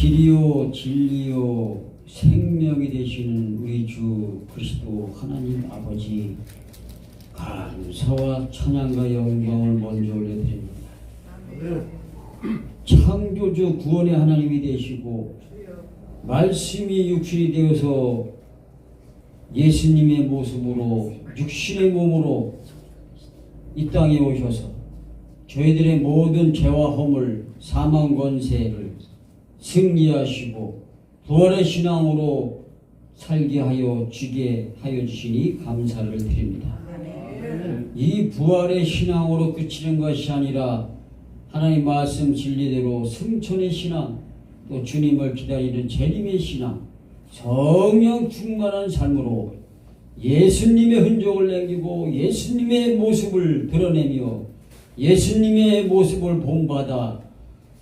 길이요 진리요 생명이 되시는 우리 주 그리스도 하나님 아버지, 감사와 찬양과 영광을 먼저 올려드립니다. 창조주 구원의 하나님이 되시고 말씀이 육신이 되어서 예수님의 모습으로 육신의 몸으로 이 땅에 오셔서 저희들의 모든 죄와 허물, 사망 권세를 승리하시고 부활의 신앙으로 살게 하여 주게 하여 주시니 감사를 드립니다. 이 부활의 신앙으로 그치는 것이 아니라 하나님 말씀 진리대로 승천의 신앙, 또 주님을 기다리는 재림의 신앙, 성령 충만한 삶으로 예수님의 흔적을 남기고 예수님의 모습을 드러내며 예수님의 모습을 본받아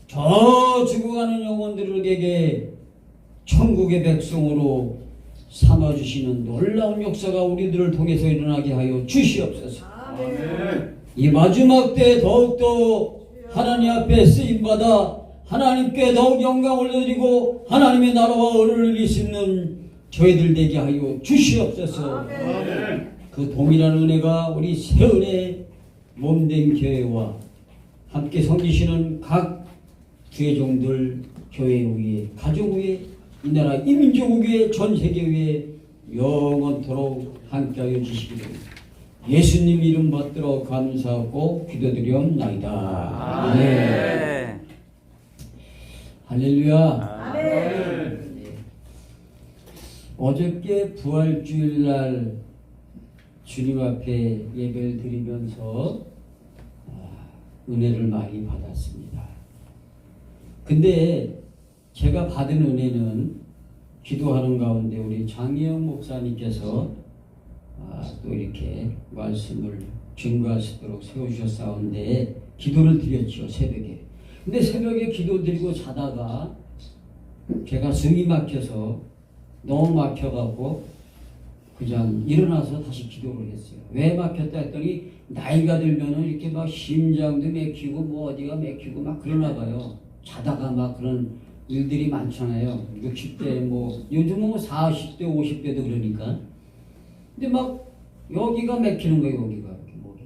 저 죽어가는 영혼들에게 천국의 백성으로 삼아주시는 놀라운 역사가 우리들을 통해서 일어나게 하여 주시옵소서. 아멘. 이 마지막 때 더욱더 하나님 앞에 쓰임받아 하나님께 더욱 영광 올려드리고 하나님의 나라와 은혜를 이루는 저희들 되게 하여 주시옵소서. 아멘. 그 동일한 은혜가 우리 새은혜 몸된 교회와 함께 섬기시는 각 주의 종들, 교회 위에, 가족 위에, 이 나라 이민족 위에, 전 세계 위에 영원토록 함께하여 주시기를 예수님 이름 받들어 감사하고 기도드리옵나이다. 아멘. 할렐루야. 아멘. 네. 어저께 부활주일날 주님 앞에 예배를 드리면서 은혜를 많이 받았습니다. 근데 제가 받은 은혜는 기도하는 가운데 우리 장혜영 목사님께서 또 이렇게 말씀을 증거할 수 있도록 세워주셨사온데 기도를 드렸죠, 새벽에. 근데 새벽에 기도 드리고 자다가 제가 숨이 막혀서 너무 막혀갖고 그냥 일어나서 다시 기도를 했어요. 왜 막혔다 했더니 나이가 들면은 이렇게 막 심장도 막히고 뭐 어디가 막히고 막 그러나 봐요. 자다가 막 그런 일들이 많잖아요. 60대 뭐 요즘은 뭐 40대 50대도 그러니까. 근데 막 여기가 막히는 거예요. 여기가 목이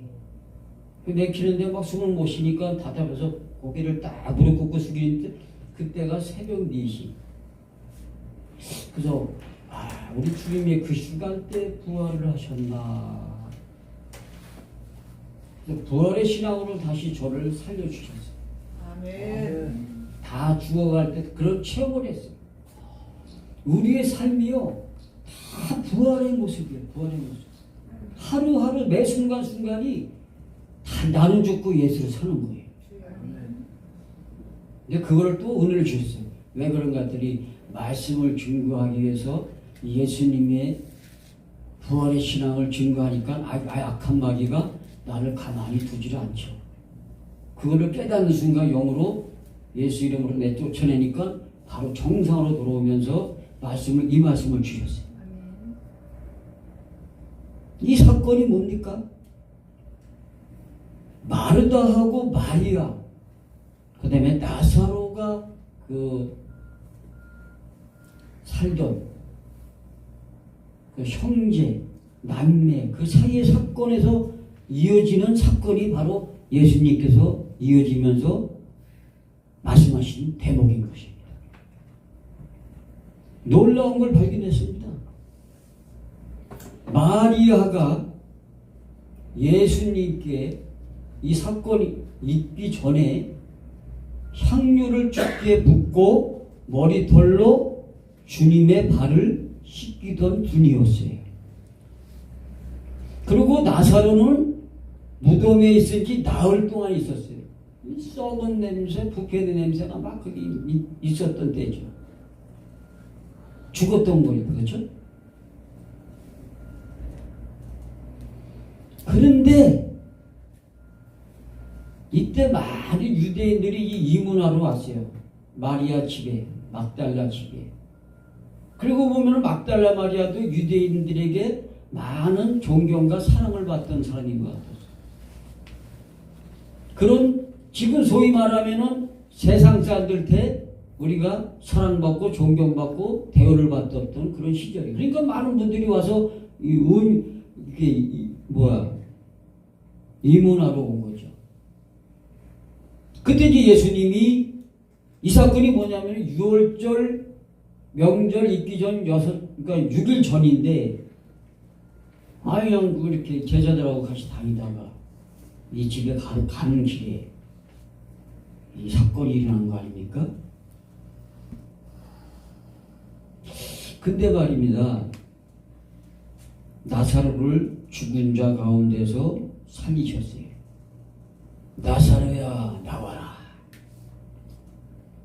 막히는데 막 숨을 못 쉬니까 답답해서 고개를 딱 무릎 꿇고 숙이는데 그때가 새벽 4시. 그래서 우리 주님이 그 시간대 부활을 하셨나. 부활의 신앙으로 다시 저를 살려주셨어요. 아멘. 다 죽어갈 때 그런 체험을 했어요. 우리의 삶이요 다 부활의 모습이에요. 부활의 모습. 하루하루 매 순간순간이 다 나는 죽고 예수를 사는 거예요. 근데 그거를 또 은혜를 주셨어요. 왜 그런가 했더니 말씀을 증거하기 위해서 예수님의 부활의 신앙을 증거하니까 악한 마귀가 나를 가만히 두지를 않죠. 그거를 깨닫는 순간 영으로 예수 이름으로 내쫓아내니까 바로 정상으로 돌아오면서 이 말씀을 주셨어요. 이 사건이 뭡니까? 마르다하고 마리아, 그 다음에 나사로가 살던 그 형제, 남매 그 사이의 사건에서 이어지는 사건이 바로 예수님께서 이어지면서 말씀하신 대목인 것입니다. 놀라운 걸 발견했습니다. 마리아가 예수님께 이 사건이 있기 전에 향유를 주께 붓고 머리털로 주님의 발을 씻기던 분이었어요. 그리고 나사로는 무덤에 있은 지 나흘 동안 있었어요. 썩은 냄새, 부패된 냄새가 막 거기 있었던 때죠. 죽었던 거니까, 그렇죠? 그런데 이때 많은 유대인들이 이문하러 왔어요. 마리아 집에, 막달라 집에. 그리고 보면 막달라 마리아도 유대인들에게 많은 존경과 사랑을 받던 사람인 것 같았어요. 그런 지금 소위 말하면은 세상 사람들한테 우리가 사랑받고 존경받고 대우를 받았던 그런 시절이에요. 그러니까 많은 분들이 와서 이문하러 온 거죠. 그때 이제 예수님이 이 사건이 뭐냐면 6월절 명절 있기 전 그러니까 6일 전인데 그냥 이렇게 제자들하고 같이 다니다가 이 집에 가는 길에 이 사건이 일어난 거 아닙니까? 근데 말입니다. 나사로를 죽은 자 가운데서 살리셨어요. 나사로야 나와라.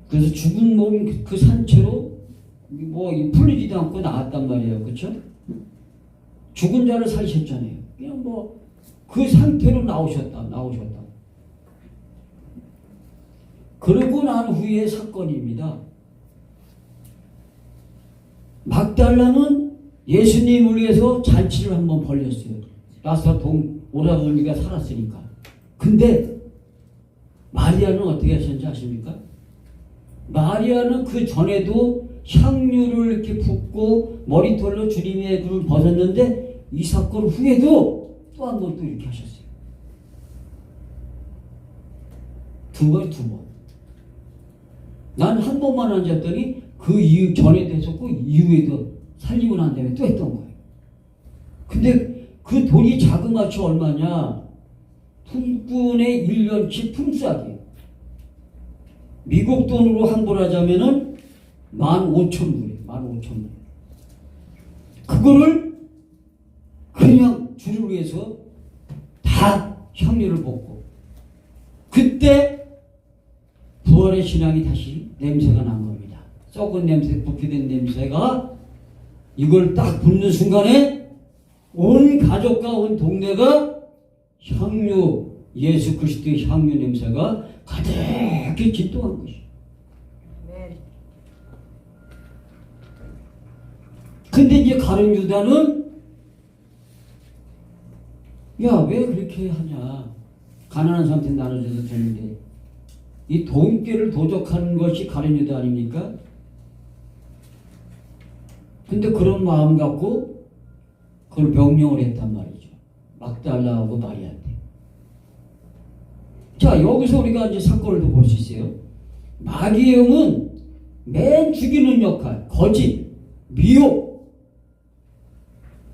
그래서 죽은 몸 그 산채로 풀리지도 않고 나왔단 말이에요. 그렇죠? 죽은 자를 살리셨잖아요. 그냥 그 상태로 나오셨다. 그러고 난 후의 사건입니다. 막달라는 예수님을 위해서 잔치를 한번 벌렸어요. 나사로 오라버니가 살았으니까. 근데 마리아는 어떻게 하셨는지 아십니까? 마리아는 그 전에도 향유를 이렇게 붓고 머리털로 주님의 그를 벗었는데 이 사건 후에도 또 한 번 또 이렇게 하셨어요. 두 번. 난 한 번만 앉았더니 그 이후 전에도 했었고 이후에도 살리고 난 다음에 또 했던 거예요. 근데 그 돈이 자그마치 얼마냐? 품꾼의 1년치 품삯이에요. 미국 돈으로 환불하자면은 15,000불이에요. 15,000불. 그거를 그냥 주를 위해서 다 향유를 붓고 그때 부활의 신앙이 다시 냄새가 난 겁니다. 썩은 냄새, 부패된 냄새가 이걸 딱 붓는 순간에 온 가족과 온 동네가 향유, 예수 그리스도의 향유 냄새가 가득히 진동한 것이에요. 근데 이제 가룟 유다는 왜 그렇게 하냐. 가난한 사람한테 나눠줘도 되는데 이 돈꾀를 도적하는 것이 가룟 유다 아닙니까? 근데 그런 마음 갖고 그걸 명령을 했단 말이죠. 막달라하고 마리아한테. 자, 여기서 우리가 이제 사건을 볼 수 있어요. 마귀의 영은 맨 죽이는 역할, 거짓, 미혹.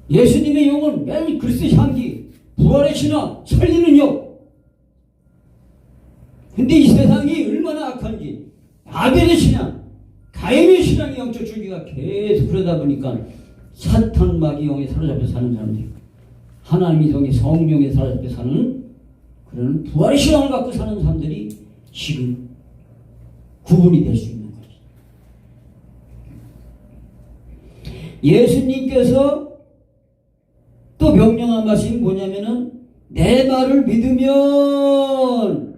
예수님의 영은 맨 그리스도의 향기, 부활의 신앙, 살리는 영. 근데 이 세상이 얼마나 악한지 아벨의 신앙, 가인의 신앙의 영적 줄기가 계속 그러다 보니까 사탄 마귀 영에 사로잡혀 사는 사람들, 하나님의 영의 성령에 사로잡혀 사는 그런 부활의 신앙을 갖고 사는 사람들이 지금 구분이 될 수 있는 거죠. 예수님께서 또 명령한 말씀이 뭐냐면은 내 말을 믿으면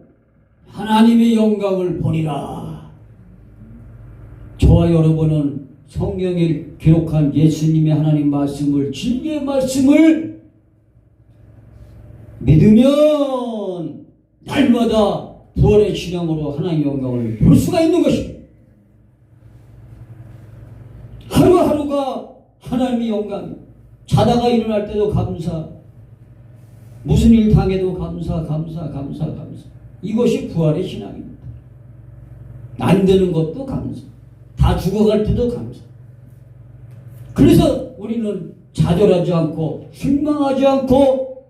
하나님의 영광을 보리라. 저와 여러분은 성경에 기록한 예수님의 하나님 말씀을, 진리의 말씀을 믿으면 날마다 부활의 신앙으로 하나님의 영광을 볼 수가 있는 것입니다. 하루하루가 하나님의 영광. 자다가 일어날 때도 감사, 무슨 일 당해도 감사. 이것이 부활의 신앙입니다. 안 되는 것도 감사, 다 죽어갈 때도 감사. 그래서 우리는 좌절하지 않고 실망하지 않고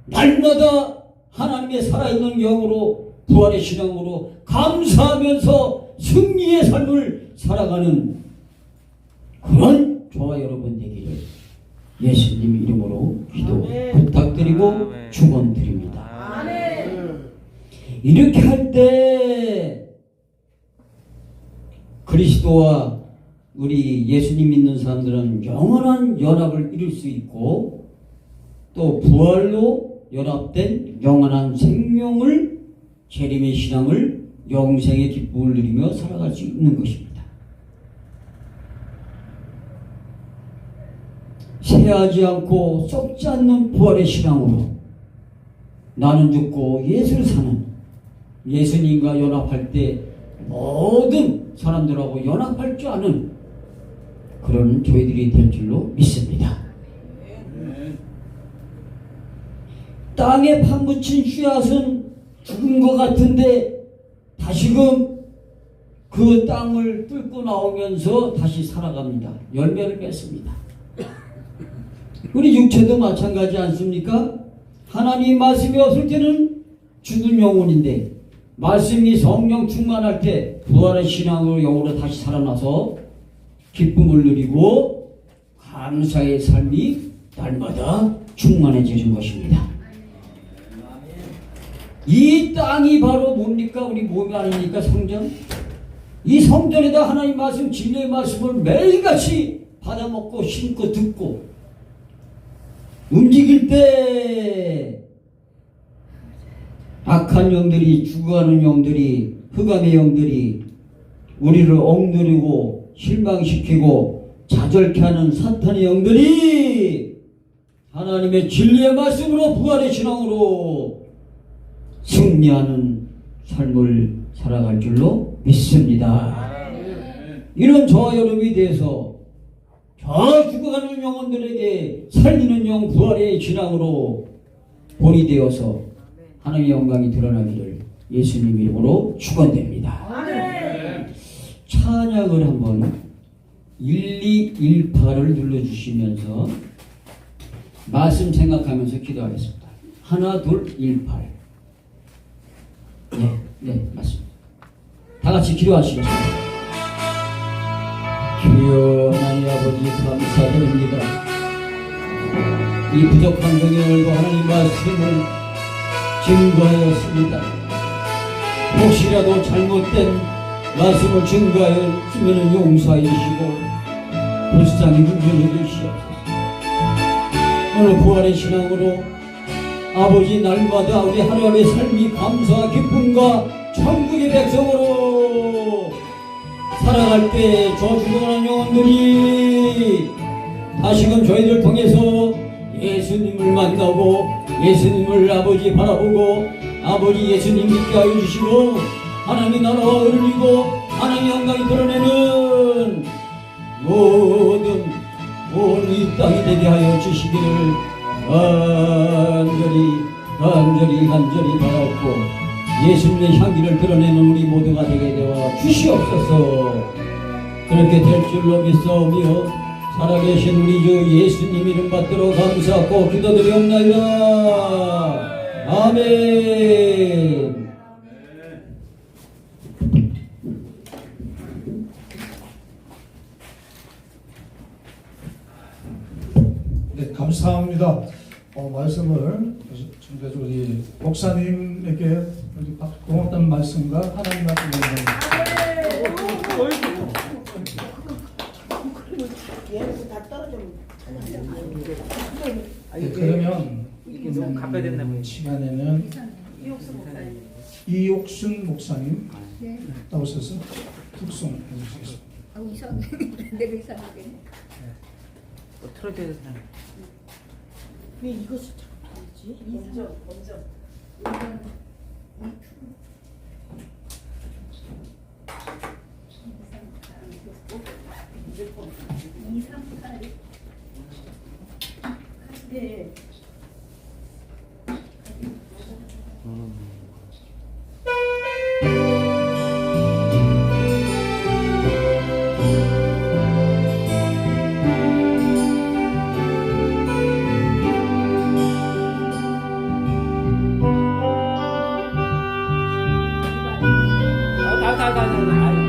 날마다 하나님의 살아있는 영으로 부활의 신앙으로 감사하면서 승리의 삶을 살아가는 그런 저와 여러분 되기를 예수님 이름으로 기도 부탁드리고 축원드립니다. 이렇게 할 때 그리스도와 우리 예수님 믿는 사람들은 영원한 연합을 이룰 수 있고 또 부활로 연합된 영원한 생명을, 재림의 신앙을, 영생의 기쁨을 누리며 살아갈 수 있는 것입니다. 쇠하지 않고 썩지 않는 부활의 신앙으로 나는 죽고 예수를 사는, 예수님과 연합할 때 모든 사람들하고 연합할 줄 아는 그런 저희들이 될 줄로 믿습니다. 땅에 파묻힌 씨앗은 죽은 것 같은데 다시금 그 땅을 뚫고 나오면서 다시 살아갑니다. 열매를 맺습니다. 우리 육체도 마찬가지 않습니까? 하나님 말씀이 없을 때는 죽은 영혼인데 말씀이 성령 충만할 때 부활의 신앙으로 영으로 다시 살아나서 기쁨을 누리고 감사의 삶이 날마다 충만해지는 것입니다. 이 땅이 바로 뭡니까? 우리 몸이 아닙니까? 성전. 이 성전에다 하나님 말씀, 진리의 말씀을 매일같이 받아먹고 심고 듣고 움직일 때 악한 영들이, 죽어가는 영들이, 흑암의 영들이 우리를 억누르고 실망시키고 좌절케 하는 사탄의 영들이 하나님의 진리의 말씀으로 부활의 신앙으로 승리하는 삶을 살아갈 줄로 믿습니다. 이런 저와 여러분이 대해서 저 죽어가는 영혼들에게 살리는 영 부활의 신앙으로 본이 되어서 하나님의 영광이 드러나기를 예수님 이름으로 축원됩니다. 찬양을 한번 1218을 눌러주시면서 말씀 생각하면서 기도하겠습니다. 하나 둘 18. 네, 맞습니다. 다 같이 기도하시겠습니다. 주여 하나님 아버지 감사드립니다. 이 부족한 경영을고 하나님 말씀을 증거하였습니다. 혹시라도 잘못된 말씀을 증거하였으면 용서해 주시고 불쌍히 긍휼해 주시옵소서. 오늘 부활의 신앙으로 아버지 날마다 우리 하루하루의 삶이 감사와 기쁨과 천국의 백성으로 살아갈 때 저 죽어가는 영혼들이 다시금 저희들을 통해서 예수님을 만나고 예수님을 아버지 바라보고 아버지 예수님 믿게 하여 주시고 하나님의 나라와 의리고 하나님의 영광이 드러내는 모든 이 땅이 되게 하여 주시기를 간절히 바라옵고 예수님의 향기를 드러내는 우리 모두가 되게 되어 주시옵소서. 그렇게 될 줄로 믿사오며 살아계신 우리 주 예수님 이름 받들어 감사하고 기도드리옵나이다. 아멘. 네, 감사합니다. 말씀을 준비해서 우리 목사님에게 고맙다는 말씀과 하나님 앞에 그러면 시간에는 이옥순 목사님 나오셔서 특송 해주시겠습니다. 이상해. 내가 이상하게. 틀어줘야 되나? 왜 이것을 자꾸 하지? 먼저. 네. 다.